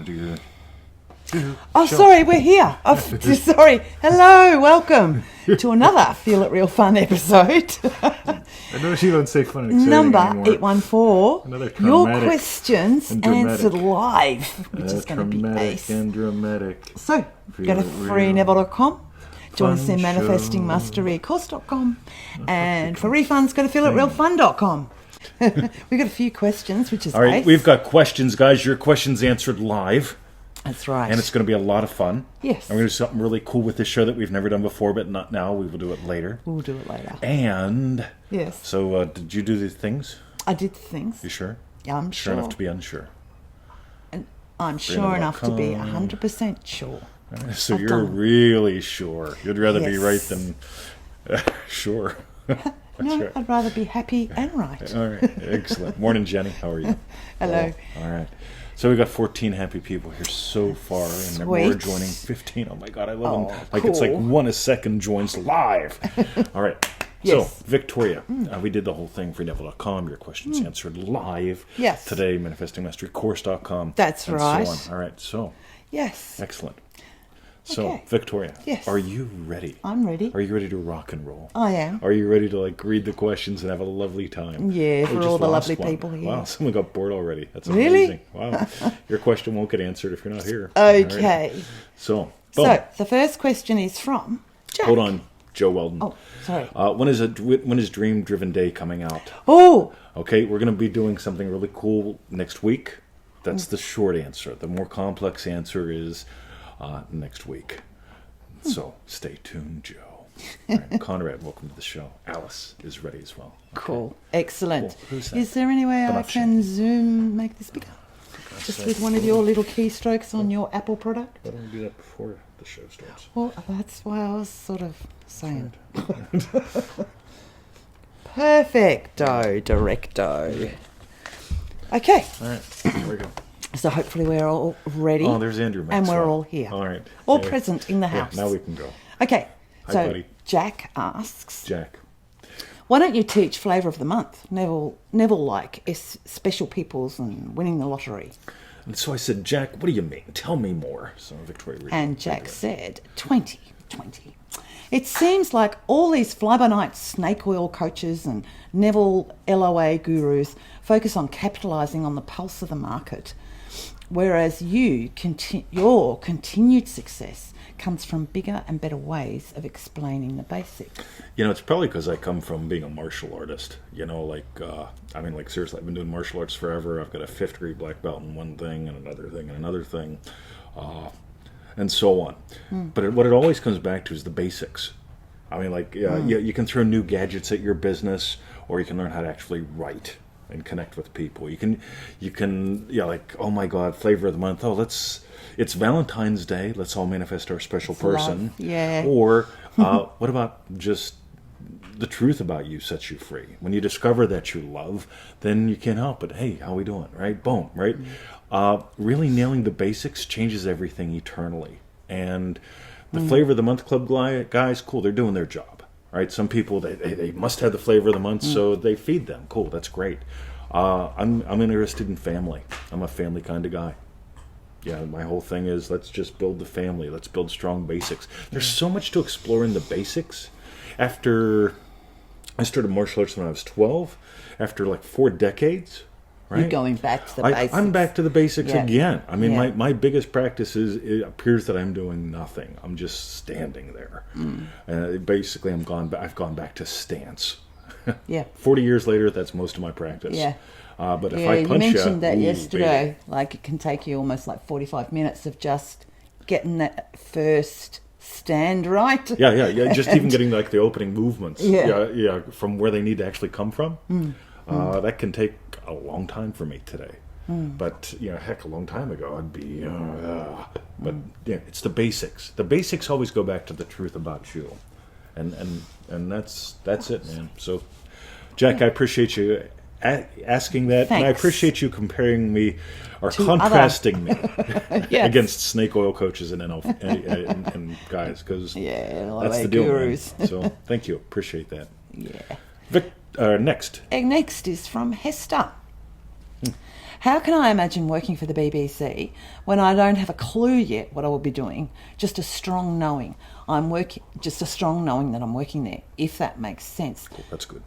want to do Oh, sorry, we're here. Oh, sorry. Hello, welcome to another Feel It Real Fun episode. I know she don't say fun and exciting Number anymore. 814. Your questions answered live, which is going to be ace. And dramatic. So, go to freeneville.com. Join us in manifestingmasterycourse.com. And for refunds, go to feelitrealfun.com. We've got a few questions, which is all right. ace. We've got questions, guys. Your questions answered live. That's right. And it's going to be a lot of fun. Yes. I'm going to do something really cool with this show that we've never done before, but not now. We will do it later. We'll do it later. And yes. So did you do the things? I did the things. You sure? Yeah, I'm sure. Sure enough to be unsure. And I'm sure enough to be 100% sure. So you're really sure. You'd rather be right Yes. than sure. No, right. I'd rather be happy and right. All right. Excellent. Morning, Jenny. How are you? Hello. Oh, all right. So we've got 14 happy people here so far, and we're Sweet. joining 15. Oh my God, I love them. Oh, Like it's like cool. 1 a second joins live. All right. Yes. So, Victoria, we did the whole thing for Neville.com. Your questions answered live. Yes. Today, manifestingmasterycourse.com. That's and right. So on. All right. So, Yes. excellent. So, Okay. Victoria, Yes. are you ready? I'm ready. Are you ready to rock and roll? I am. Are you ready to read the questions and have a lovely time? Yeah, Oh, for just all the lost lovely one. people here. Wow, someone got bored already. That's Really? amazing. Wow. Your question won't get answered if you're not here. All Okay. right. So, boom. So, the first question is from Jack. Hold on, Joe Weldon. Oh, sorry. When is Dream Driven Day coming out? Oh, Okay, we're going to be doing something really cool next week. That's the short answer. The more complex answer is next week. So stay tuned, Joe. All right, Conrad, welcome to the show. Alice is ready as well. Okay. cool. Excellent. Cool. Who's that? Is there any way I can zoom, make this bigger? Just with one of your little keystrokes on your Apple product? Why don't we do that before the show starts? Well, that's why I was sort of saying. Perfecto, directo. Okay, All right, here we go. so hopefully we're all ready. Oh, there's Andrew and we're Maxwell. all here. All right. All Yeah. present in the Yeah, house. now we can go. Okay, Hi, so buddy. Jack asks, Jack. why don't you teach Flavour of the Month? Neville like special peoples and winning the lottery. And so I said, Jack, what do you mean? Tell me more. So Victoria read And Jack said, 2020. It seems like all these fly-by-night snake oil coaches and Neville LOA gurus focus on capitalising on the pulse of the market, whereas your continued success comes from bigger and better ways of explaining the basics. You know, it's probably because I come from being a martial artist. You know, like seriously, I've been doing martial arts forever. I've got a 5th degree black belt in one thing and another thing and another thing, and so on. But what it always comes back to is the basics. I mean, you can throw new gadgets at your business, or you can learn how to actually write and connect with people. You can, like, oh my God, Flavor of the Month. Oh, it's Valentine's Day. Let's all manifest our special person. Love. Yeah. Or what about just the truth about you sets you free? When you discover that you love, then you can't help it. Hey, how we doing? Right? Boom. Right? Really nailing the basics changes everything eternally. And the Flavor of the Month Club guys, cool. They're doing their job. Right? Some people, they must have the flavor of the month, so they feed them. Cool. That's great. I'm interested in family. I'm a family kind of guy. Yeah, my whole thing is let's just build the family. Let's build strong basics. There's so much to explore in the basics. After I started martial arts when I was 12, after like 4 decades, right? You're going back to the basics. I'm back to the basics Yeah. again. I mean, Yeah. my biggest practice is it appears that I'm doing nothing. I'm just standing there. Basically, I've gone back to stance. Yeah. 40 years later, that's most of my practice. Yeah. But if Yeah, I you punch mentioned that ooh, yesterday. baby. Like it can take you almost like 45 minutes of just getting that first stand right. Yeah. Just even getting like the opening movements. Yeah. From where they need to actually come from. That can take a long time for me today. But heck, a long time ago I'd be. But yeah, it's the basics. The basics always go back to the truth about you, and that's it, man. So, Jack, I appreciate you asking that, and I Thanks. appreciate you comparing me or To contrasting me Yes. against snake oil coaches and and guys, because Yeah, that's LOA the deal, man. gurus. So thank you, appreciate that. Yeah. Next. And next is from Hester. How can I imagine working for the BBC when I don't have a clue yet what I will be doing? Just a strong knowing that I'm working there, if that makes sense. Cool, that's good.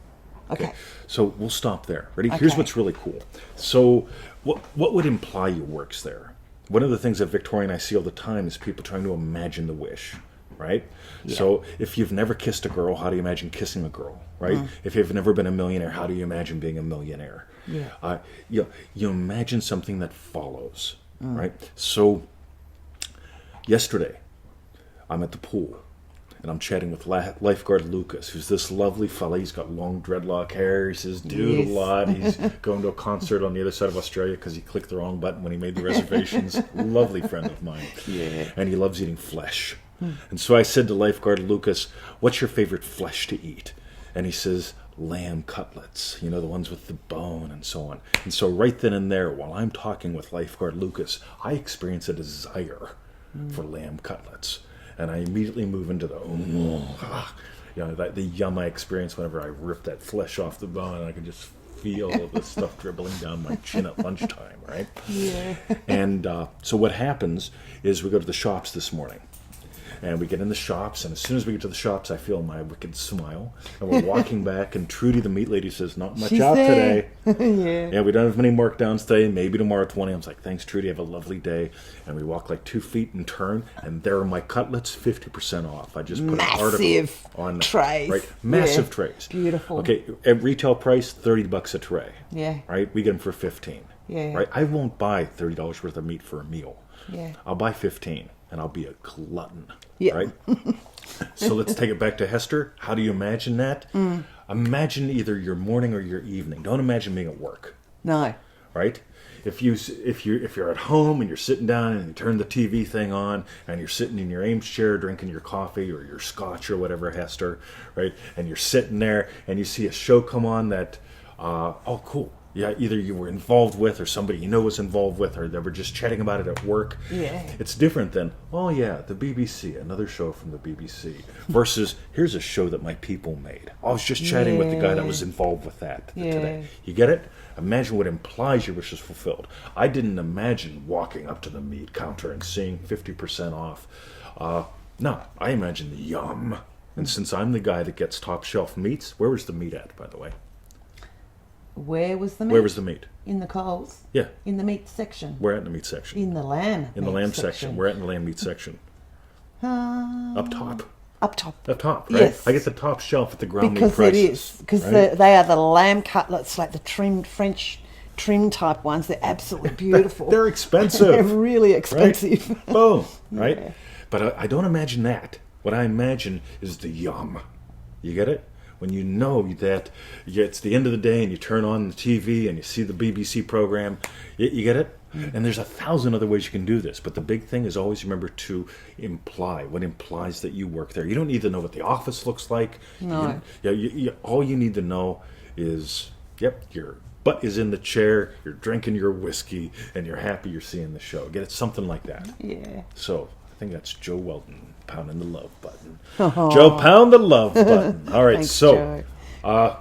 Okay. So we'll stop there. Ready? Okay. Here's what's really cool. So what would imply your work's there? One of the things that Victoria and I see all the time is people trying to imagine the wish, right? Yeah. So if you've never kissed a girl, how do you imagine kissing a girl, right? If you've never been a millionaire, how do you imagine being a millionaire? Yeah. You imagine something that follows, right? So yesterday, I'm at the pool, and I'm chatting with lifeguard Lucas, who's this lovely fella. He's got long dreadlock hair. He says dude a lot. He's going to a concert on the other side of Australia because he clicked the wrong button when he made the reservations. Lovely friend of mine. Yeah. And he loves eating flesh. And so I said to lifeguard Lucas, what's your favorite flesh to eat? And he says, lamb cutlets, the ones with the bone and so on. And so right then and there, while I'm talking with lifeguard Lucas, I experience a desire for lamb cutlets. And I immediately move into the the yum I experience whenever I rip that flesh off the bone, and I can just feel the stuff dribbling down my chin at lunchtime, right? Yeah. And so what happens is we go to the shops this morning. And we get in the shops, and as soon as we get to the shops, I feel my wicked smile. And we're walking back, and Trudy, the meat lady, says, not much She's out there. today. Yeah, we don't have many markdowns today. Maybe tomorrow at 20. I was like, thanks, Trudy. Have a lovely day. And we walk like 2 feet and turn, and there are my cutlets, 50% off. I just put an article on trays. Right, massive Yeah. trays. Beautiful. Okay, at retail price, $30 a tray. Yeah. Right, we get them for 15. Yeah. Right, I won't buy $30 worth of meat for a meal. Yeah. I'll buy 15. And I'll be a glutton, Yeah. right? So let's take it back to Hester. How do you imagine that? Imagine either your morning or your evening. Don't imagine being at work, No. right? If you're at home and you're sitting down and you turn the TV thing on and you're sitting in your Ames chair drinking your coffee or your scotch or whatever, Hester, right? And you're sitting there and you see a show come on that, oh, cool. Yeah, either you were involved with or somebody you know was involved with or they were just chatting about it at work. Yeah. It's different than, oh yeah, the BBC, another show from the BBC, versus here's a show that my people made. I was just chatting with the guy that was involved with that today. You get it? Imagine what implies your wish is fulfilled. I didn't imagine walking up to the meat counter and seeing 50% off. No, I imagined the yum. And since I'm the guy that gets top shelf meats, where was the meat at, by the way? Where was the meat? Where was the meat? In the Coles. Yeah. In the meat section. We're at the meat section. In the lamb. In the lamb section. We're at the lamb meat section. Up top. Up top. Up top, right? Yes. I get the top shelf at the ground meat Because prices. it is. Because right? they are the lamb cutlets, like the trimmed French trim type ones. They're absolutely beautiful. They're expensive. They're really expensive. Right? Boom. Right? Yeah. But I don't imagine that. What I imagine is the yum. You get it? When you know that it's the end of the day and you turn on the TV and you see the BBC program, you get it? And there's 1,000 other ways you can do this. But the big thing is always remember to imply what implies that you work there. You don't need to know what the office looks like. No. All you need to know is, your butt is in the chair, you're drinking your whiskey, and you're happy you're seeing the show. Get it? Something like that. Yeah. So I think that's Joe Weldon pounding the love button. Joe, pound the love button. All right, Thanks, so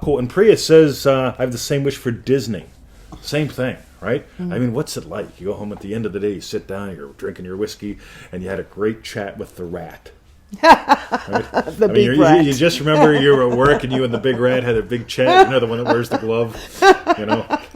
cool. And Priya says I have the same wish for Disney. Same thing, right? I mean, what's it like? You go home at the end of the day, you sit down, you're drinking your whiskey, and you had a great chat with the rat. Right? The big rat. You just remember you were at work and you and the big rat had a big chat. The one that wears the glove.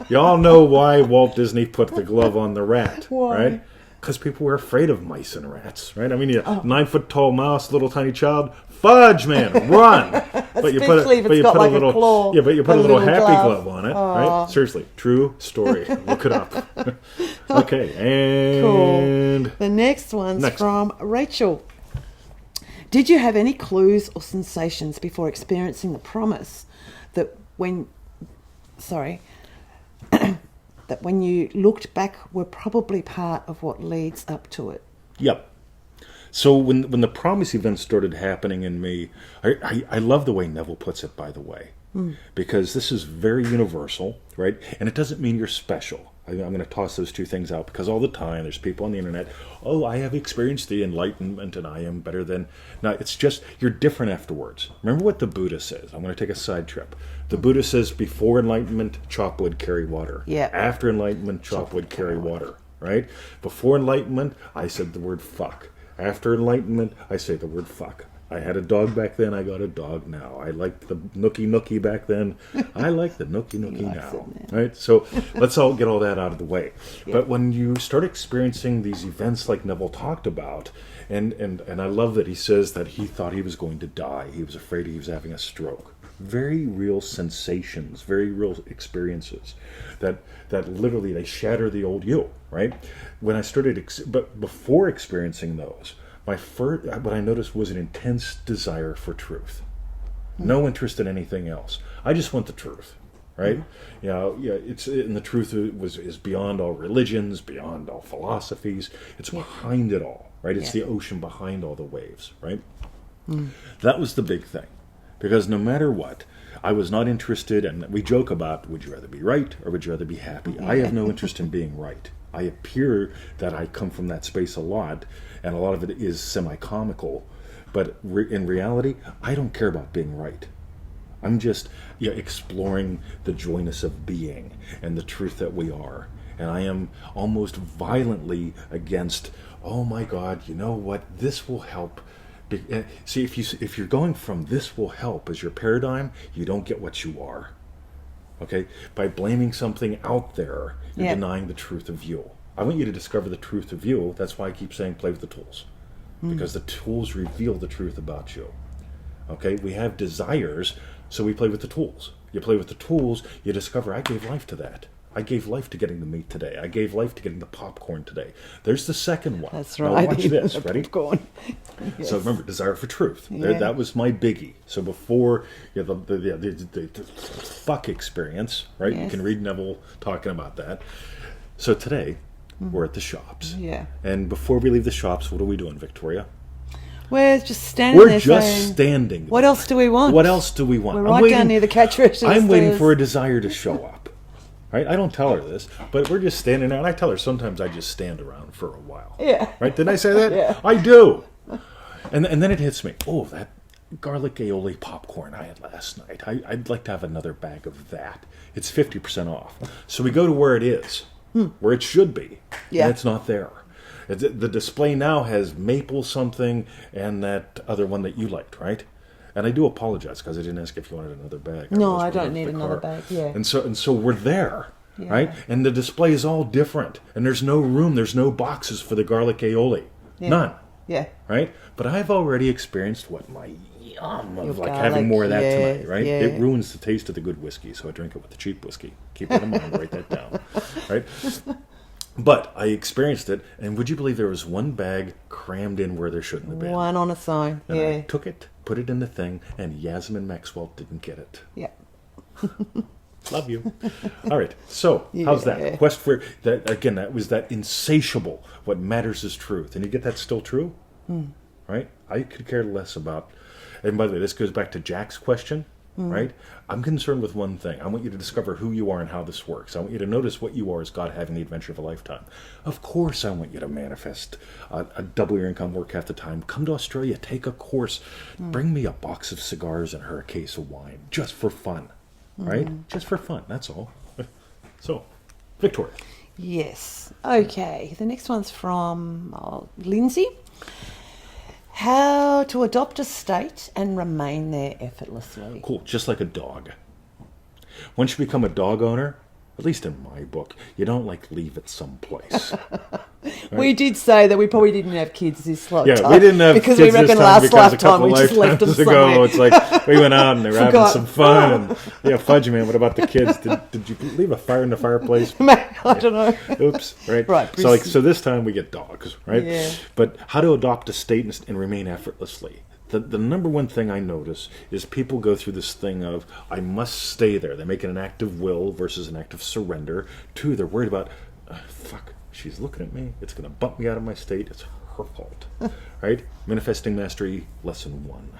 You all know why Walt Disney put the glove on the rat, Why? right? Because people were afraid of mice and rats, right? I mean, a 9-foot-tall mouse, little tiny child, fudge, man, run! But you put Especially if it's got like a claw, yeah, but you put a little happy glove. glove on it, right? Seriously, true story. Look it up. Okay, and Cool. The next one's from Rachel. Did you have any clues or sensations before experiencing the promise that when you looked back were probably part of what leads up to it? Yep. So when the promise event started happening in me, I love the way Neville puts it, by the way, because this is very universal, right? And it doesn't mean you're special. I'm going to toss those two things out because all the time there's people on the internet, oh, I have experienced the enlightenment and I am better than... No, it's just, you're different afterwards. Remember what the Buddha says. I'm going to take a side trip. The Buddha says, before enlightenment, chop wood, carry water. Yeah. After enlightenment, chop wood, carry water. Right? Before enlightenment, I said the word fuck. After enlightenment, I say the word fuck. I had a dog back then, I got a dog now. I liked the nookie back then. I like the nookie now. Right? So let's all get all that out of the way. Yeah. But when you start experiencing these events like Neville talked about, and I love that he says that he thought he was going to die. He was afraid he was having a stroke. Very real sensations, very real experiences that literally they shatter the old you, right? When I started, but before experiencing those, what I noticed was an intense desire for truth. No interest in anything else. I just want the truth, right? And the truth is beyond all religions, beyond all philosophies. It's behind it all, right? It's the ocean behind all the waves, right? That was the big thing. Because no matter what, I was not interested, and we joke about, would you rather be right or would you rather be happy? I have no interest in being right. I appear that I come from that space a lot, and a lot of it is semi-comical, but in reality, I don't care about being right. I'm just exploring the joyness of being and the truth that we are. And I am almost violently against, oh my God, you know what, this will help. See, if you're going from this will help as your paradigm, you don't get what you are. Okay? By blaming something out there, you're denying the truth of you. I want you to discover the truth of you. That's why I keep saying play with the tools. Because the tools reveal the truth about you. Okay? We have desires, so we play with the tools. You play with the tools, you discover I gave life to that. I gave life to getting the meat today. I gave life to getting the popcorn today. There's the second one. That's right. Now watch this. Ready? Popcorn. Yes. So remember, desire for truth. That was my biggie. So before the fuck experience, right? Yes. You can read Neville talking about that. So today, we're at the shops. Yeah. And before we leave the shops, what are we doing, Victoria? We're just standing there saying, standing. What else do we want? What else do we want? We're right down near the catch register. I'm waiting for a desire to show up. Right? I don't tell her this, but we're just standing there, and I tell her sometimes I just stand around for a while. Yeah. Right? Didn't I say that? Yeah. I do. And then it hits me. Oh, that garlic aioli popcorn I had last night. I'd like to have another bag of that. It's 50% off. So we go to where it is, where it should be, and it's not there. The display now has maple something and that other one that you liked, right? And I do apologize because I didn't ask if you wanted another bag. No, I don't need another bag. Yeah. And so we're there, right? And the display is all different, and there's no room, there's no boxes for the garlic aioli, none. Yeah. Right. But I've already experienced my yum of like garlic, having more of that tonight, right? Yeah. It ruins the taste of the good whiskey, so I drink it with the cheap whiskey. Keep that in mind. Write that down, right? But I experienced it, and would you believe there was one bag crammed in where there shouldn't have been? One on its own. And I took it, put it in the thing, and Yasmin Maxwell didn't get it. Yeah. Love you. All right. So, how's that? Quest for that again. That was that insatiable. What matters is truth, and you get that still true, right? I could care less about. And by the way, this goes back to Jack's question, right? I'm concerned with one thing. I want you to discover who you are and how this works. I want you to notice what you are as God having the adventure of a lifetime. Of course, I want you to manifest a double your income, work half the time. Come to Australia, take a course, bring me a box of cigars and her a case of wine, just for fun. Right? Just for fun, that's all. So, Victoria. Yes. Okay. The next one's from Lindsay. How to adopt a state and remain there effortlessly. Cool. Just like a dog. Once you become a dog owner, at least in my book, you don't leave it someplace. Right? We did say that we probably didn't have kids this time. Yeah, we didn't have because kids we reckon this time last because a lifetime couple we just left them lifetimes ago, somewhere. it's like we went out and they were having some fun. And, fudge man, what about the kids? Did you leave a fire in the fireplace? I don't know. Oops, right? Right. So this time we get dogs, right? Yeah. But how to adopt a state and remain effortlessly. The number one thing I notice is people go through this thing of, I must stay there. They make it an act of will versus an act of surrender. Two, they're worried about, fuck, she's looking at me. It's going to bump me out of my state. It's her fault. Right? Manifesting Mastery, Lesson 1.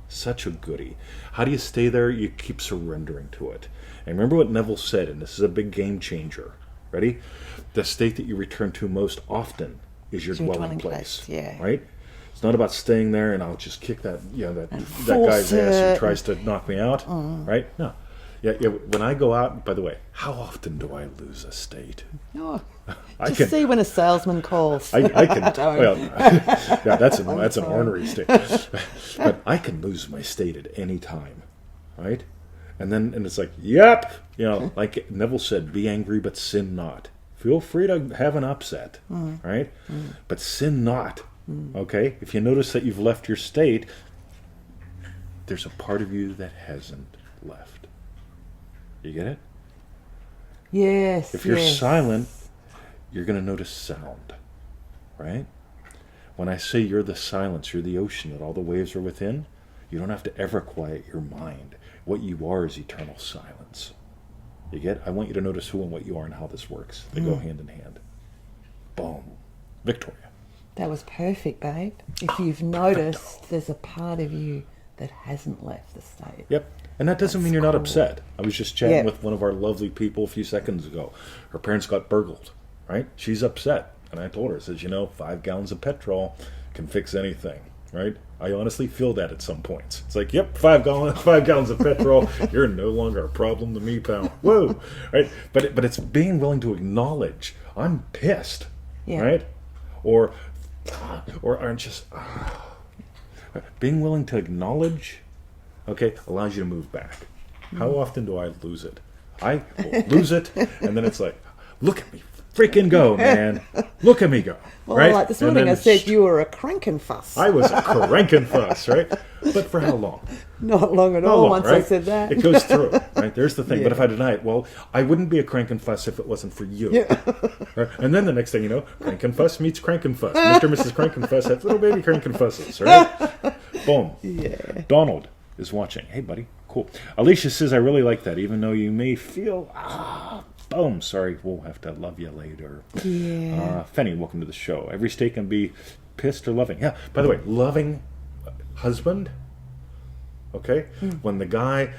Such a goodie. How do you stay there? You keep surrendering to it. And remember what Neville said, and this is a big game changer. Ready? The state that you return to most often is your Your dwelling dwelling place. place, yeah. Right? It's not about staying there and I'll just kick that that force guy's ass who it. tries to knock me out. Right? No. Yeah, when I go out, by the way, how often do I lose a state? Oh, I just can- see when a salesman calls. I can. Don't. Well, yeah, that's an ornery state. But I can lose my state at any time, right? And it's like, yep, like Neville said, be angry but sin not. Feel free to have an upset, right? But sin not. Okay. If you notice that you've left your state, there's a part of you that hasn't left. You get it? Yes. If you're yes. silent, you're going to notice sound, right? When I say you're the silence, you're the ocean that all the waves are within, you don't have to ever quiet your mind. What you are is eternal silence. You get? I want you to notice who and what you are and how this works. They go hand in hand. Boom. Victoria. That was perfect, babe. If you've noticed, there's a part of you that hasn't left the state. Yep. And that doesn't mean you're not upset. I was just chatting Yeah. with one of our lovely people a few seconds ago. Her parents got burgled, right? She's upset. And I told her, I says, 5 gallons of petrol can fix anything, right? I honestly feel that at some points. It's like, yep, 5 gallons of petrol. You're no longer a problem to me, pal. Whoa, right? But it's being willing to acknowledge I'm pissed, Yeah. right? Or just being willing to acknowledge, okay, allows you to move back. How often do I lose it? I will lose it, and then it's like, look at me freaking go, man. Look at me go. Well, right? like this And morning, I then said you were a crankenfuss. I was a crankenfuss, right? But for how long? Not long at How all. long, Once right? I said that, It goes through, right? There's the thing. But Yeah. if I deny it, well, I wouldn't be a crankenfuss if it wasn't for you. Right? And then the next thing you know, crankenfuss meets crankenfuss. Mr. and Mrs. Crankenfuss have little baby crankenfusses, right? Boom. Yeah. Donald is watching. Hey, buddy. Cool. Alicia says, I really like that, even though you may feel, boom, sorry, we'll have to love you later. Yeah. Fenny, welcome to the show. Every state can be pissed or loving. Yeah, by the way, loving husband, okay? When the guy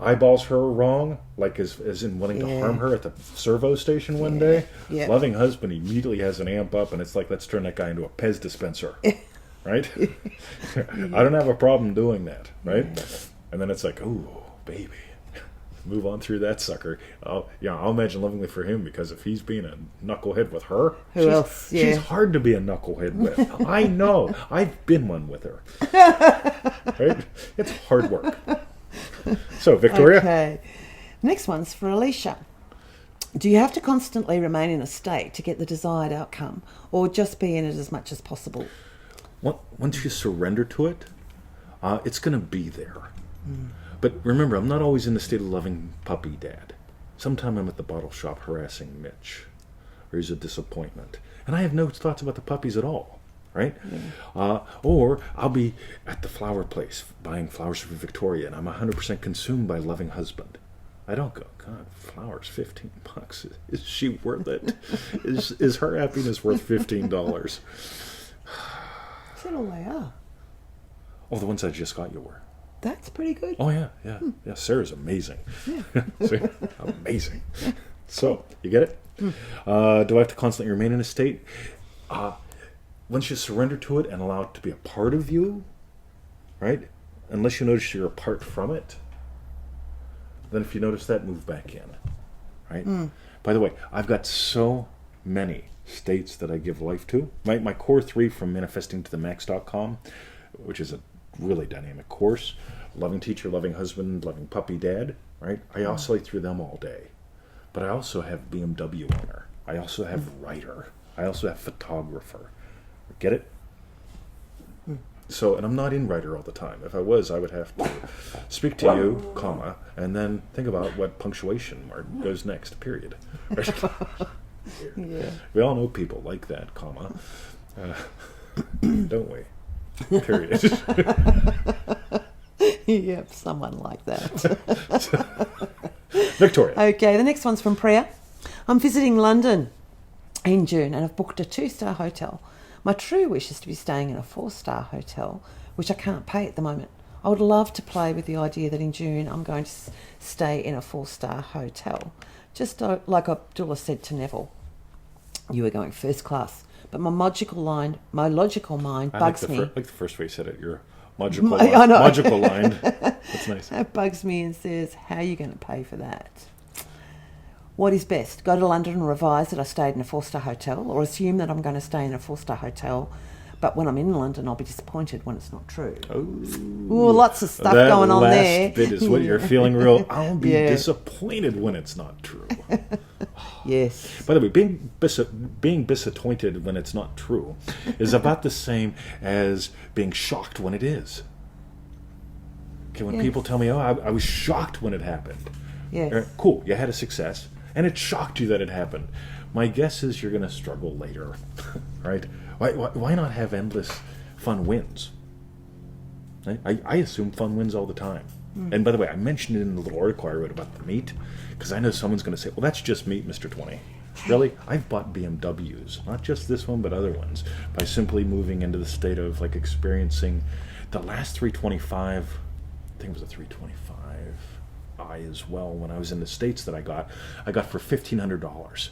eyeballs her wrong, like as in wanting to harm her at the servo station one day, Yeah. loving husband immediately has an amp up, and it's like, let's turn that guy into a Pez dispenser. Right? I don't have a problem doing that, right? And then it's like, oh, baby. Move on through that sucker. I'll imagine loving it for him, because if he's being a knucklehead with her, Who else? Yeah. She's hard to be a knucklehead with. I know. I've been one with her. Right? It's hard work. So, Victoria? Okay. Next one's for Alicia. Do you have to constantly remain in a state to get the desired outcome, or just be in it as much as possible? Once you surrender to it, it's going to be there. But remember, I'm not always in the state of loving puppy dad. Sometime I'm at the bottle shop harassing Mitch, or he's a disappointment. And I have no thoughts about the puppies at all, right? Or I'll be at the flower place buying flowers for Victoria, and I'm 100% consumed by loving husband. I don't go, God, flowers, $15. Is she worth it? Is her happiness worth $15? Said all they are. Oh, the ones I just got you were. That's pretty good. Oh, yeah. Sarah's amazing. See? Amazing. So, you get it? Do I have to constantly remain in a state? Once you surrender to it and allow it to be a part of you, right? Unless you notice you're apart from it, then if you notice that, move back in, right? By the way, I've got so many states that I give life to. My core 3 from manifestingtothemax.com, which is a really dynamic course. Loving teacher, loving husband, loving puppy dad, right? I oscillate through them all day. But I also have BMW owner. I also have writer. I also have photographer. Get it? So, and I'm not in writer all the time. If I was, I would have to speak to you, comma, and then think about what punctuation mark goes next, period. Yeah. We all know people like that, comma. Don't we? Period. Yep, someone like that. Victoria. Okay, the next one's from Priya. I'm visiting London in June and I've booked a 2-star hotel. My true wish is to be staying in a 4-star hotel, which I can't pay at the moment. I would love to play with the idea that in June I'm going to stay in a 4-star hotel. Just like Abdullah said to Neville, you were going first class. But my logical mind bugs me. I like the first way you said it. Your logical line. That's nice. It bugs me and says, how are you going to pay for that? What is best? Go to London and revise that I stayed in a 4-star hotel, or assume that I'm going to stay in a 4-star hotel, but when I'm in London, I'll be disappointed when it's not true. Ooh, lots of stuff going on there. That last bit is what you're feeling real. I'll be disappointed when it's not true. Yes. By the way, being disappointed when it's not true is about the same as being shocked when it is. Okay, when people tell me, I was shocked when it happened. Yes. Cool, you had a success, and it shocked you that it happened. My guess is you're going to struggle later, right? Why not have endless fun wins? I assume fun wins all the time. And by the way, I mentioned it in the little article I wrote about the meat, because I know someone's going to say, well, that's just meat, Mr. 20. Really? I've bought BMWs, not just this one, but other ones, by simply moving into the state of like experiencing the last 325, I think it was a 325i as well, when I was in the States that I got for $1,500,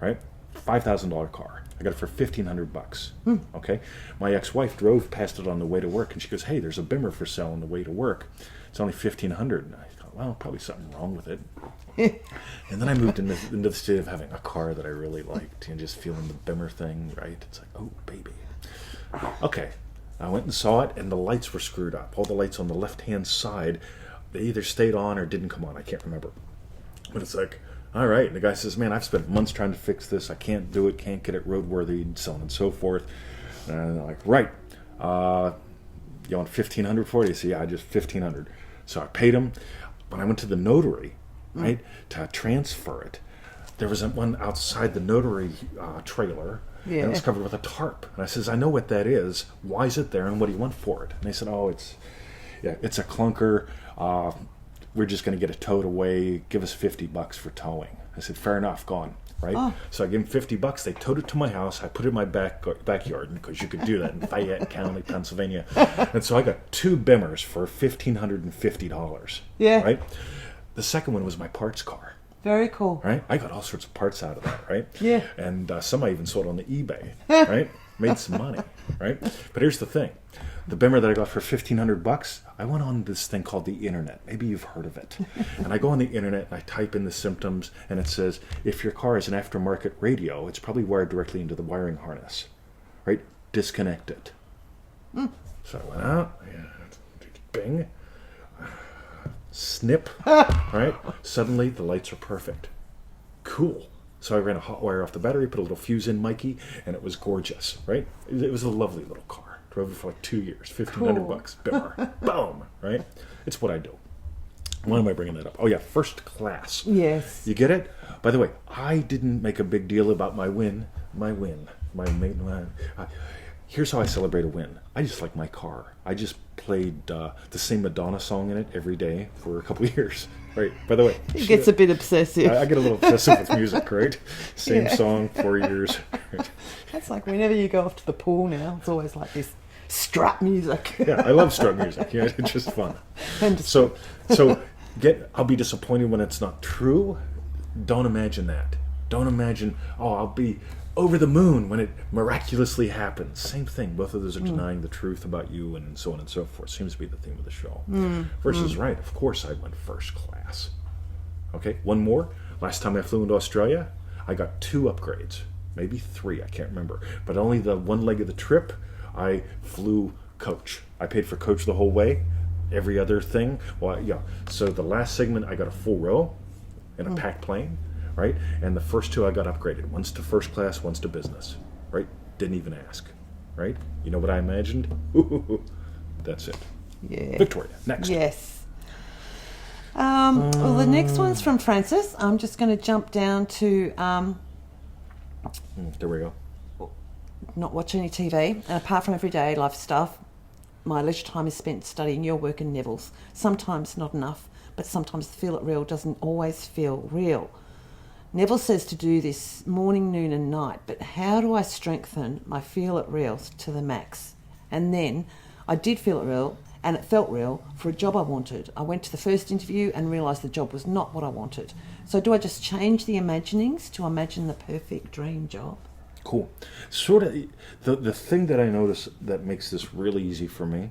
right? $5,000 car. I got it for $1,500. Okay, my ex-wife drove past it on the way to work, and she goes, "Hey, there's a Bimmer for sale on the way to work. It's only $1,500." And I thought, well, probably something wrong with it. And then I moved into the state of having a car that I really liked, and just feeling the Bimmer thing. Right? It's like, oh baby. Okay, I went and saw it, and the lights were screwed up. All the lights on the left-hand side, they either stayed on or didn't come on. I can't remember. But it's like, all right. And the guy says, man, I've spent months trying to fix this. I can't do it, can't get it roadworthy, and so on and so forth. And I'm like, right. You want $1,500 for it? He said, yeah, just $1,500. So I paid him. When I went to the notary, right, to transfer it, there was one outside the notary trailer, and it was covered with a tarp. And I says, I know what that is. Why is it there, and what do you want for it? And they said, oh, it's a clunker. We're just going to get it towed away. Give us $50 for towing. I said, fair enough, gone. Right? Oh. So I gave them $50. They towed it to my house. I put it in my backyard, because you could do that in Fayette County, Pennsylvania. And so I got 2 Bimmers for $1,550. Yeah. Right? The second one was my parts car. Very cool. Right? I got all sorts of parts out of that, right? Yeah. And some I even sold on the eBay, right? Made some money, right? But here's the thing. The Bimmer that I got for $1,500, I went on this thing called the internet. Maybe you've heard of it. And I go on the internet and I type in the symptoms, and it says, if your car is an aftermarket radio, it's probably wired directly into the wiring harness, right? Disconnect it. So I went out, bing, snip, right? Suddenly the lights are perfect. Cool. So I ran a hot wire off the battery, put a little fuse in, Mikey, and it was gorgeous, right? It was a lovely little car. Drove it for like 2 years, $1,500, Bimmer, boom, right? It's what I do. Why am I bringing that up? Oh yeah, first class. Yes. You get it? By the way, I didn't make a big deal about my win. Here's how I celebrate a win. I just like my car. I just played the same Madonna song in it every day for a couple of years. Right. By the way, it gets a bit obsessive. I get a little obsessive with music, right? Same song, 4 years. Right? That's like whenever you go off to the pool now, it's always like this strut music. Yeah, I love strut music. Yeah, it's just fun. So I'll be disappointed when it's not true. Don't imagine that. Don't imagine, I'll be over the moon when it miraculously happens. Same thing. Both of those are denying the truth about you, and so on and so forth. Seems to be the theme of the show. Versus right, of course I went first class. Okay, one more. Last time I flew into Australia, I got 2 upgrades. Maybe 3, I can't remember. But only the one leg of the trip, I flew coach. I paid for coach the whole way. Every other thing, so the last segment I got a full row in a packed plane. Right? And the first 2 I got upgraded. One's to first class, one's to business. Right? Didn't even ask. Right? You know what I imagined? That's it. Yeah. Victoria, next. Yes. Well, the next one's from Francis. I'm just going to jump down to... there we go. Not watch any TV. And apart from everyday life stuff, my leisure time is spent studying your work and Neville's. Sometimes not enough, but sometimes the feel it real doesn't always feel real. Neville says to do this morning, noon and night, but how do I strengthen my feel it real to the max? And then I did feel it real and it felt real for a job I wanted. I went to the first interview and realised the job was not what I wanted. So do I just change the imaginings to imagine the perfect dream job? Cool. Sort of the thing that I notice that makes this really easy for me,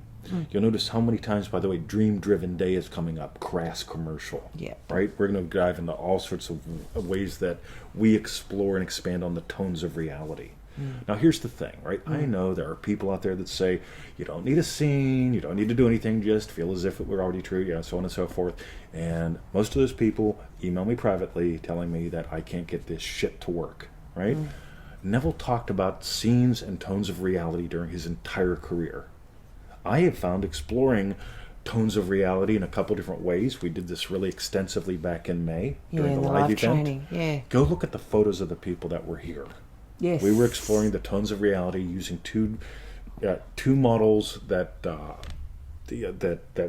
you'll notice how many times, by the way, Dream Driven Day is coming up, crass commercial. Yeah. Right? We're going to dive into all sorts of ways that we explore and expand on the tones of reality. Now, here's the thing, right? I know there are people out there that say, you don't need a scene, you don't need to do anything, just feel as if it were already true, so on and so forth. And most of those people email me privately telling me that I can't get this shit to work, right? Neville talked about scenes and tones of reality during his entire career. I have found exploring tones of reality in a couple different ways. We did this really extensively back in May during the live event. Training. Yeah. Go look at the photos of the people that were here. Yes. We were exploring the tones of reality using two models that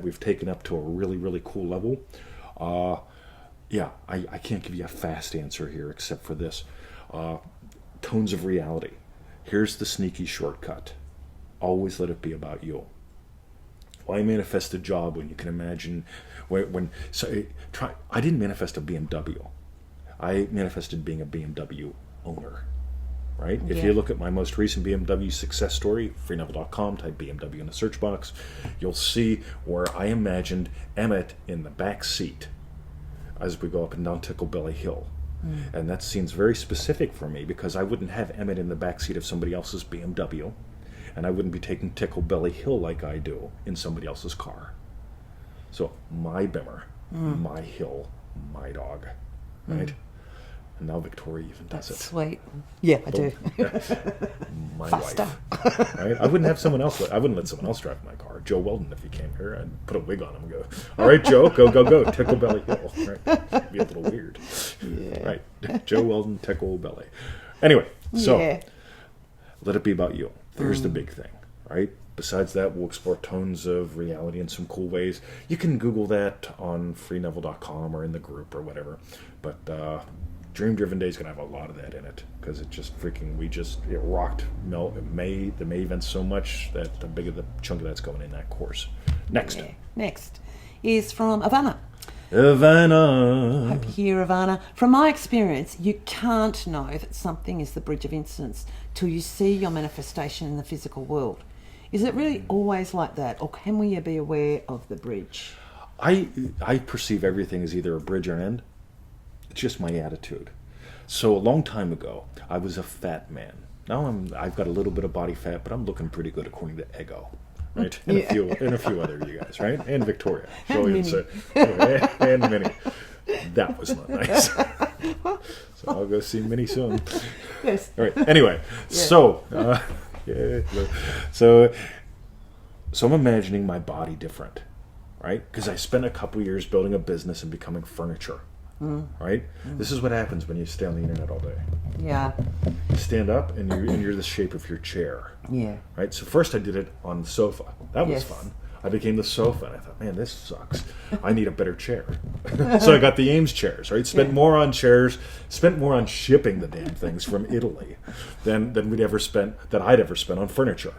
we've taken up to a really, really cool level. I can't give you a fast answer here except for this. Tones of reality. Here's the sneaky shortcut. Always let it be about you. Why manifest a job when you can imagine I didn't manifest a BMW. I manifested being a BMW owner. Right? Yeah. If you look at my most recent BMW success story, freeneville.com, type BMW in the search box, you'll see where I imagined Emmett in the back seat as we go up and down Ticklebelly Hill. And that seems very specific for me because I wouldn't have Emmett in the back seat of somebody else's BMW, and I wouldn't be taking Ticklebelly Hill like I do in somebody else's car. So my Bimmer, my hill, my dog, right? And now Victoria even does it. Sweet. Yeah, I do. My Faster. wife. Right? I wouldn't let someone else drive my car. Joe Weldon, if he came here, I'd put a wig on him and go, all right, Joe, go, Ticklebelly Hill. Right? It'd be a little weird. Yeah. Right. Joe Weldon, Ticklebelly. Anyway, so let it be about you. There's the big thing, right? Besides that, we'll explore tones of reality in some cool ways. You can Google that on freeneville.com or in the group or whatever. But Dream Driven Day is going to have a lot of that in it because it just it rocked the May event so much that the big of the chunk of that's going in that course. Next. Yeah. Next is from Ivana. Hope you hear, Ivana. From my experience, you can't know that something is the bridge of instance till you see your manifestation in the physical world. Is it really always like that, or can we be aware of the bridge? I perceive everything as either a bridge or an end. It's just my attitude. So a long time ago, I was a fat man. Now I've got a little bit of body fat, but I'm looking pretty good according to Ego, right? And a few other of you guys, right? And Victoria, and Minnie. That was not nice. So I'll go see Minnie soon. Yes. All right. Anyway, so I'm imagining my body different, right? Because I spent a couple years building a business and becoming furniture. Right? This is what happens when you stay on the internet all day. Yeah. You stand up and you're the shape of your chair. Yeah. Right? So first I did it on the sofa. That was fun. I became the sofa and I thought, man, this sucks. I need a better chair. So I got the Ames chairs, right? Spent more on chairs, spent more on shipping the damn things from Italy than I'd ever spent on furniture.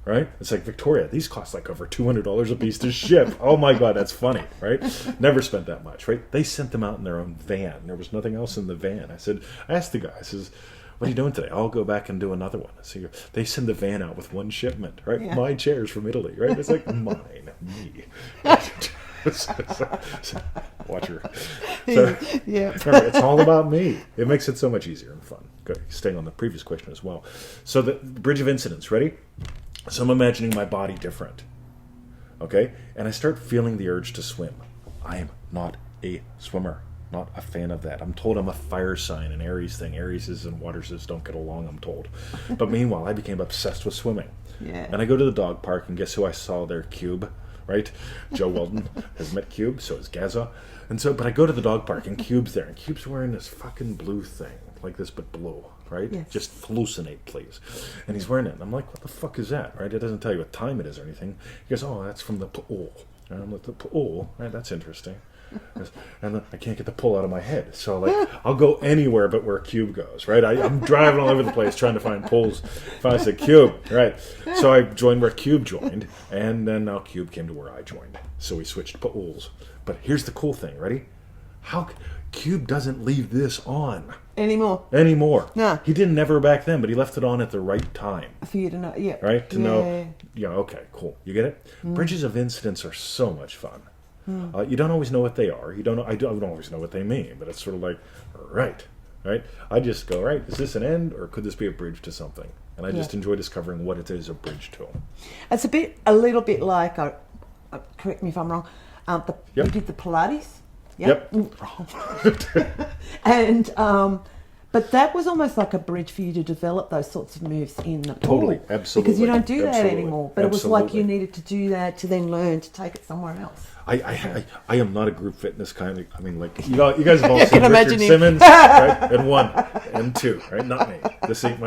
Right? It's like, Victoria, these cost like over $200 a piece to ship. Oh my God, that's funny, right? Never spent that much, right? They sent them out in their own van. There was nothing else in the van. I asked the guy, I says, what are you doing today? I'll go back and do another one. So they send the van out with one shipment, right? Yeah. My chairs from Italy, right? It's like, mine, me. Watch her. So, remember, it's all about me. It makes it so much easier and fun. Good. Staying on the previous question as well. So the bridge of incidents, ready? So I'm imagining my body different, okay? And I start feeling the urge to swim. I am not a swimmer, not a fan of that. I'm told I'm a fire sign, an Aries thing. Arieses and waters don't get along, I'm told. But meanwhile, I became obsessed with swimming. Yeah. And I go to the dog park, and guess who I saw there? Cube, right? Joe Weldon has met Cube, so is Gaza. But I go to the dog park, and Cube's there, and Cube's wearing this fucking blue thing, like this, but blue. Right? Yes. Just hallucinate, please. And he's wearing it. And I'm like, what the fuck is that? Right? It doesn't tell you what time it is or anything. He goes, oh, that's from the pool. And I'm like, the pool? Right, that's interesting. And then I can't get the pull out of my head. So like, I'll go anywhere but where Cube goes, right? I'm driving all over the place trying to find pulls. Finally I said, Cube, right? So I joined where Cube joined, and then now Cube came to where I joined. So we switched pools. But here's the cool thing, ready? How Cube doesn't leave this on Anymore. No. He didn't never back then, but he left it on at the right time. For you to know, yeah. Right? To know, yeah, okay, cool. You get it? Bridges of incidents are so much fun. You don't always know what they are. I don't always know what they mean, but it's sort of like, right? I just go, right, is this an end, or could this be a bridge to something? And I just enjoy discovering what it is a bridge to. It's a little bit like, correct me if I'm wrong, you did the Pilates. Yep. And but that was almost like a bridge for you to develop those sorts of moves in the pool. Totally, absolutely. Because you don't do that anymore. But Absolutely. it was like you needed to do that to then learn to take it somewhere else. I am not a group fitness kind of. I mean, like you guys have all I seen can Richard imagine him. Simmons, right? And 1 and 2, right? Not me. This ain't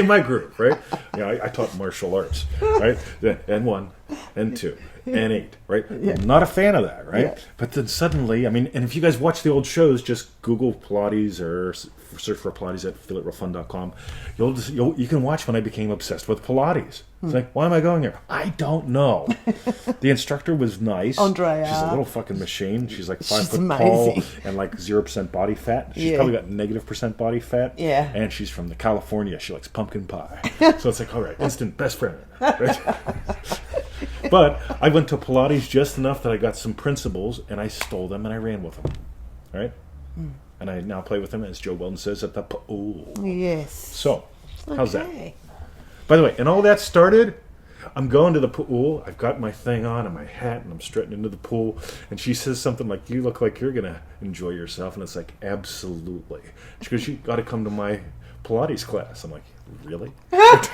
my group, right? I taught martial arts, right? And 1 and 2 and 8, right? Yeah. Not a fan of that, right? Yeah. But then suddenly, I mean, and if you guys watch the old shows, just Google Pilates or search for Pilates at feelitrealfun.com. You can watch when I became obsessed with Pilates. It's like, why am I going there? I don't know. The instructor was nice. Andrea. She's a little fucking machine. She's like 5 She's foot amazing. tall and like 0% body fat. She's Yeah. probably got -% body fat. Yeah. And she's from the California. She likes pumpkin pie. So it's like, all right, instant best friend. Right? But I went to Pilates just enough that I got some principles, and I stole them and I ran with them. Right? And I now play with them, as Joe Weldon says, at the pool. Yes. So, how's that? Okay. By the way, and all that started, I'm going to the pool, I've got my thing on and my hat, and I'm strutting into the pool, and she says something like, you look like you're going to enjoy yourself, and it's like, absolutely. She goes, you got to come to my Pilates class. I'm like, really? But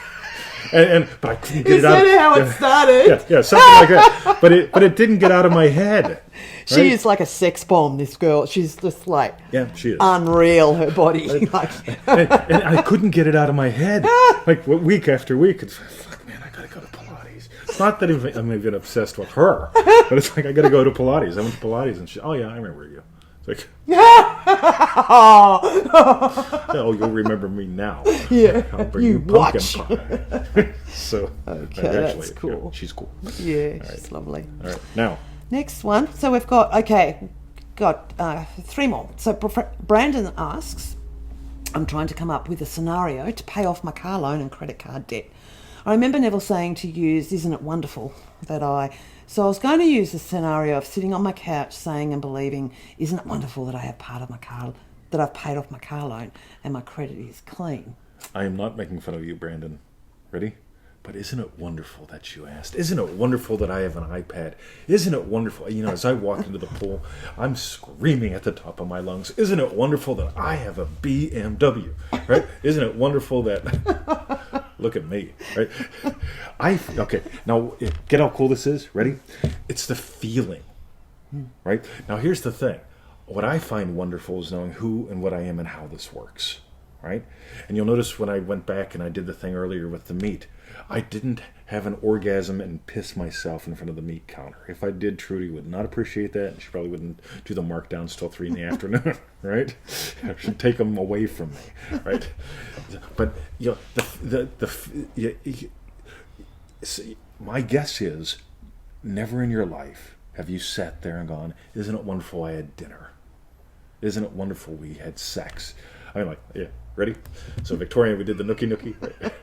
I couldn't get Is it out. that how it started? Yeah, something like that. But it didn't get out of my head. Right? She is like a sex bomb, this girl. She's just like she is. unreal, her body. Like, and I couldn't get it out of my head. Like week after week, it's like, fuck, man, I gotta go to Pilates. It's not that I'm even obsessed with her, but it's like I gotta go to Pilates. I went to Pilates, and she, oh yeah, I remember you. It's like, oh, you'll remember me now. Yeah, I'll bring you you pumpkin watch. pie. So Okay, eventually, that's cool. yeah, she's cool. Yeah, she's lovely. All right, now. Next one. So we've got 3 more. So Brandon asks, I'm trying to come up with a scenario to pay off my car loan and credit card debt. I remember Neville saying to use, isn't it wonderful that I... So I was going to use the scenario of sitting on my couch saying and believing, isn't it wonderful that I have part of my car, that I've paid off my car loan and my credit is clean. I am not making fun of you, Brandon. Ready? But isn't it wonderful that you asked? Isn't it wonderful that I have an iPad? Isn't it wonderful? You know, as I walk into the pool, I'm screaming at the top of my lungs. Isn't it wonderful that I have a BMW? Right? Isn't it wonderful that... Look at me, right? Okay, now get how cool this is. Ready? It's the feeling, right? Now here's the thing. What I find wonderful is knowing who and what I am and how this works, right? And you'll notice when I went back and I did the thing earlier with the meat, I didn't have an orgasm and piss myself in front of the meat counter. If I did, Trudy would not appreciate that, and she probably wouldn't do the markdowns till 3 in the afternoon, right? She'd take them away from me, right? But you know, my guess is, never in your life have you sat there and gone, "Isn't it wonderful I had dinner? Isn't it wonderful we had sex?" I'm like, yeah. Ready? So Victoria, we did the nookie, right?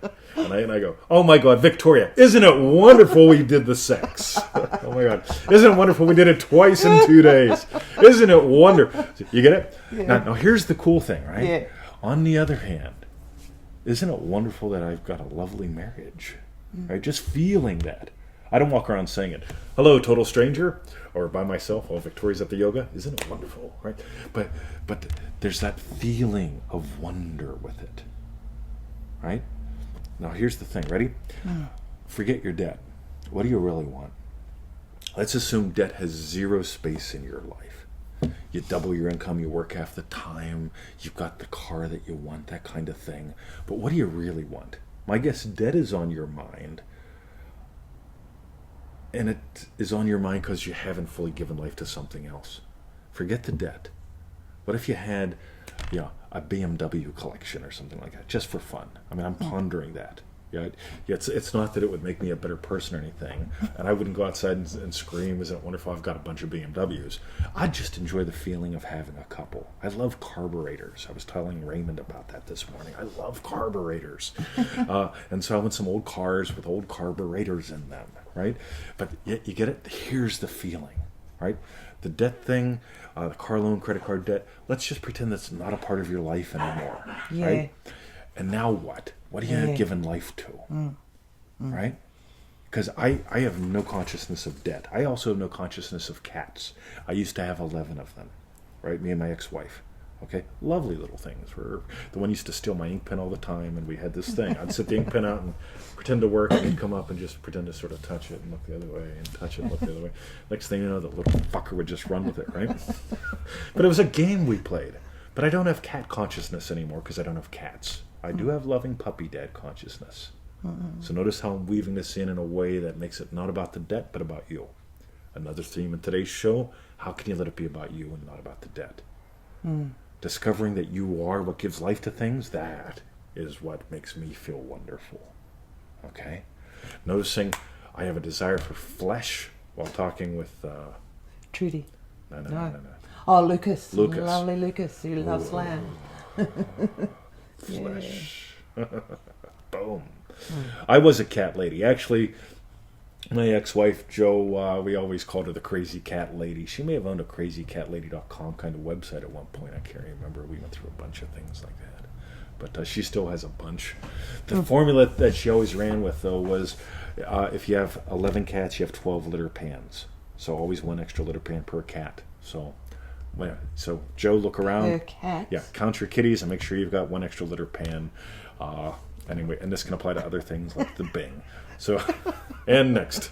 And I go, oh my God, Victoria, isn't it wonderful we did the sex? Oh my God, isn't it wonderful we did it twice in 2 days? Isn't it wonderful? You get it? Yeah. Now here's the cool thing, right? Yeah. On the other hand, isn't it wonderful that I've got a lovely marriage? Right? Just feeling that. I don't walk around saying it. Hello, total stranger, or by myself while Victoria's at the yoga. Isn't it wonderful, right? But there's that feeling of wonder with it, right? Now here's the thing. Ready? Forget your debt. What do you really want? Let's assume debt has 0 space in your life. You double your income, you work half the time, you've got the car that you want, that kind of thing. But what do you really want? My guess, debt is on your mind. And it is on your mind because you haven't fully given life to something else. Forget the debt. What if you had, a BMW collection or something like that, just for fun? I mean, I'm pondering that. Yeah, it's not that it would make me a better person or anything, and I wouldn't go outside and scream, isn't it wonderful, I've got a bunch of BMWs. I'd just enjoy the feeling of having a couple. I love carburetors. I was telling Raymond about that this morning. I love carburetors. And so I want some old cars with old carburetors in them, right? But you get it? Here's the feeling, right? The debt thing, the car loan, credit card debt, let's just pretend that's not a part of your life anymore, right? And now what? What are you giving life to, right? Because I have no consciousness of debt. I also have no consciousness of cats. I used to have 11 of them, right? Me and my ex-wife. Okay, lovely little things. The one used to steal my ink pen all the time, and we had this thing. I'd set the ink pen out and pretend to work, and he'd come up and just pretend to sort of touch it and look the other way, and touch it and look the other way. Next thing you know, the little fucker would just run with it, right? But it was a game we played. But I don't have cat consciousness anymore because I don't have cats. I do have loving puppy dad consciousness. So notice how I'm weaving this in a way that makes it not about the debt, but about you. Another theme in today's show, how can you let it be about you and not about the debt? Discovering that you are what gives life to things, that is what makes me feel wonderful. Okay? Noticing I have a desire for flesh while talking with... Trudy. No. Oh, Lucas. Lucas. Lovely Lucas, who loves lamb. Flesh. Boom. I was a cat lady. Actually, my ex-wife, Jo, we always called her the crazy cat lady. She may have owned a crazycatlady.com kind of website at one point. I can't remember. We went through a bunch of things like that. But she still has a bunch. The formula that she always ran with, though, was if you have 11 cats, you have 12 litter pans. So always one extra litter pan per cat. So Jo, look around. Per cat? Yeah, count your kitties and make sure you've got one extra litter pan. Anyway, and this can apply to other things like the Bing. So, and next.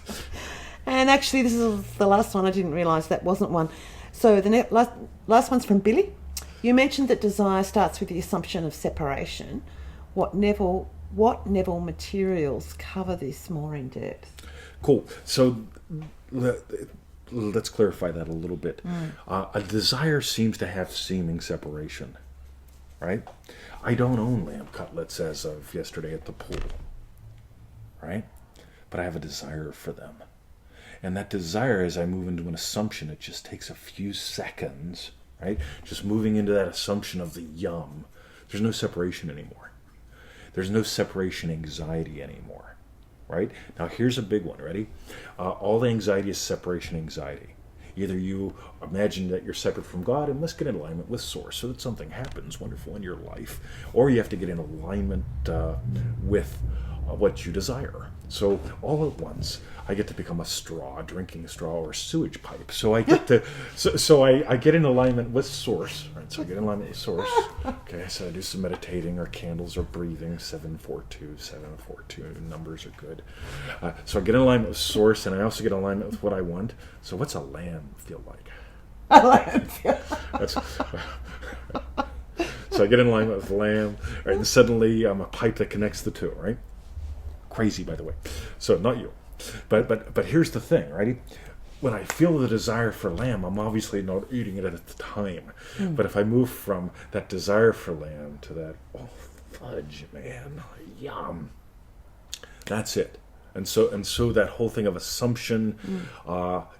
And actually, this is the last one. I didn't realise that wasn't one. So the last one's from Billy. You mentioned that desire starts with the assumption of separation. What Neville materials cover this more in depth? Cool. So let's clarify that a little bit. A desire seems to have seeming separation, right? I don't own lamb cutlets as of yesterday at the pool, right? But I have a desire for them. And that desire, as I move into an assumption, it just takes a few seconds, right? Just moving into that assumption of the yum. There's no separation anymore. There's no separation anxiety anymore, right? Now here's a big one, ready? All anxiety is separation anxiety. Either you imagine that you're separate from God and let's get in alignment with Source so that something happens wonderful in your life, or you have to get in alignment with what you desire. So all at once, I get to become a straw, drinking a straw or a sewage pipe. So I get to, I get in alignment with Source. Right? So I get in alignment with Source. Okay, so I do some meditating or candles or breathing. 742, 742 numbers are good. So I get in alignment with Source, and I also get in alignment with what I want. So what's a lamb feel like? A lamb. So I get in alignment with the lamb, right, and suddenly I'm a pipe that connects the two, right? Crazy, by the way. So not you. But here's the thing, right? When I feel the desire for lamb, I'm obviously not eating it at the time. But if I move from that desire for lamb to that, oh, fudge, man, yum, that's it. And so that whole thing of assumption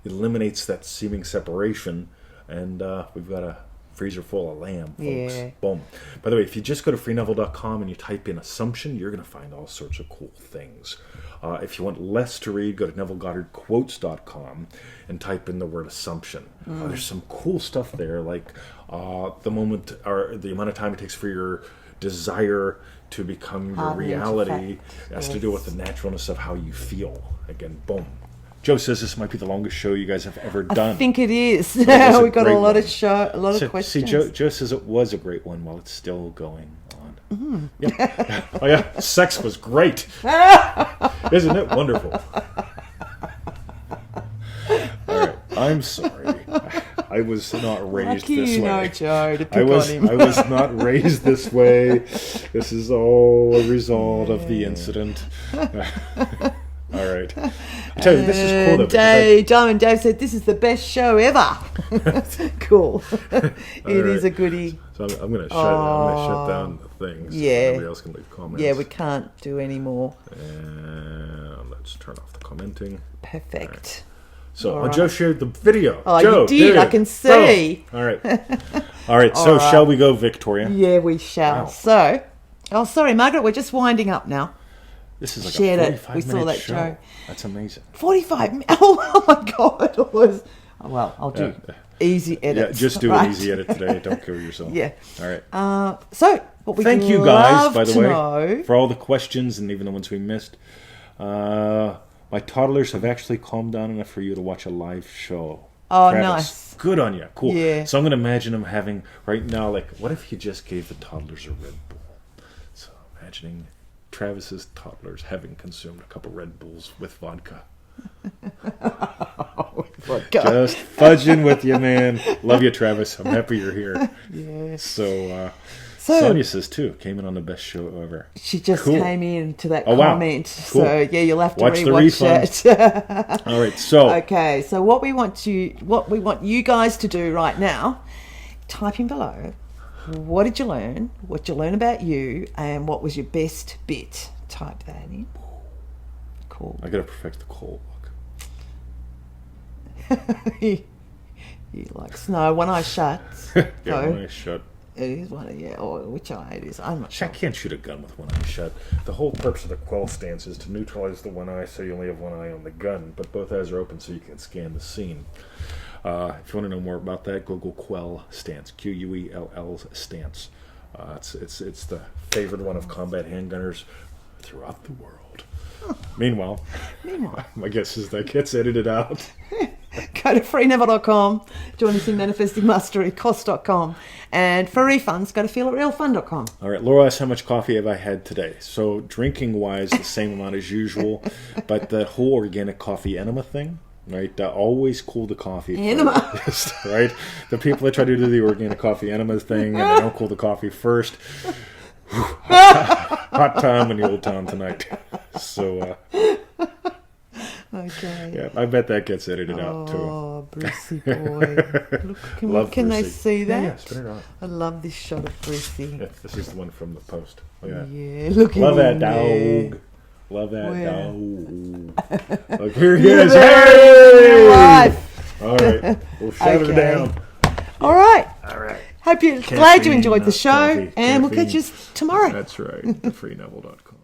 eliminates that seeming separation, and we've got a freezer full of lamb, folks. Yeah. Boom. By the way, if you just go to freeneville.com and you type in assumption, you're going to find all sorts of cool things. If you want less to read, go to NevilleGoddardQuotes.com and type in the word assumption. There's some cool stuff there, like the moment or the amount of time it takes for your desire to become your reality has to do with the naturalness of how you feel. Again, boom. Jo says this might be the longest show you guys have ever done. I think it is. We was a got a great lot one. of questions. See, Jo says it was a great one while it's still going on. Yeah. Oh yeah, sex was great. Isn't it wonderful? All right, I'm sorry. I was not raised Lucky this you way. know, Joe, to pick I was on him. not raised this way. This is all a result of the incident. All right. I tell you, this is cool though. Diamond Dave said, this is the best show ever. Cool. It is a goodie. So I'm going to shut down the thing so nobody else can leave comments. Yeah, we can't do any more. And let's turn off the commenting. Perfect. Right. So Joe shared the video. Oh, Joe, you did. I can see. All right. All right. So shall we go, Victoria? Yeah, we shall. Wow. So, sorry, Margaret, we're just winding up now. This is like Shared a 45 it. We saw that show. Joe. That's amazing. 45 minutes. Oh my God. It was. Well, I'll do easy edits. Yeah, just do an easy edit today. Don't kill yourself. Yeah. All right. So, what we thank you guys, by the way, know, for all the questions and even the ones we missed. My toddlers have actually calmed down enough for you to watch a live show. Oh, Travis, nice. Good on you. Cool. Yeah. So I'm going to imagine them having, right now, like, what if you just gave the toddlers a Red Bull? So imagining Travis's toddlers having consumed a couple Red Bulls with vodka. Just fudging with you, man. Love you, Travis. I'm happy you're here. Yeah. So Sonia says, too, came in on the best show ever. She just came in to that comment. Wow. Cool. So, yeah, you'll have to watch rewatch it. All right, so. Okay, so what we want you guys to do right now, type in below, what did you learn, what you learn about you, and what was your best bit. Type that in. Cool. I got to perfect the coal walk. You like snow. One eye shut. Yeah, one eye shut. It is one eye, or which eye it is. I'm not sure. I can't shoot a gun with one eye shut. The whole purpose of the quell stance is to neutralize the one eye so you only have one eye on the gun, but both eyes are open so you can scan the scene. If you want to know more about that, Google quell stance, Quell stance. It's the favorite one of combat handgunners throughout the world. Meanwhile, my guess is that gets edited out. Go to freeneville.com, join us in Manifesting Mastery, cost.com, and for refunds, go to feelitrealfun.com. All right, Laura asked how much coffee have I had today? So drinking-wise, the same amount as usual, but that whole organic coffee enema thing, right? Always cool the coffee enema. First, right? The people that try to do the organic coffee enema thing and they don't cool the coffee first. Hot time in the old town tonight. So, okay. Yeah, I bet that gets edited out too. Oh, Brucey boy. Look, can they see that? Yeah, spin it on. I love this shot of Brucey. Yeah, this is the one from the post. Look at that. Yeah, look at Love that there. dog. Love that dog. Look, here he is. Hey! Life. All right. We'll shut her down. All right. All right. Hope you're glad you enjoyed the show, and we'll catch you tomorrow. That's right. Freeneville.com.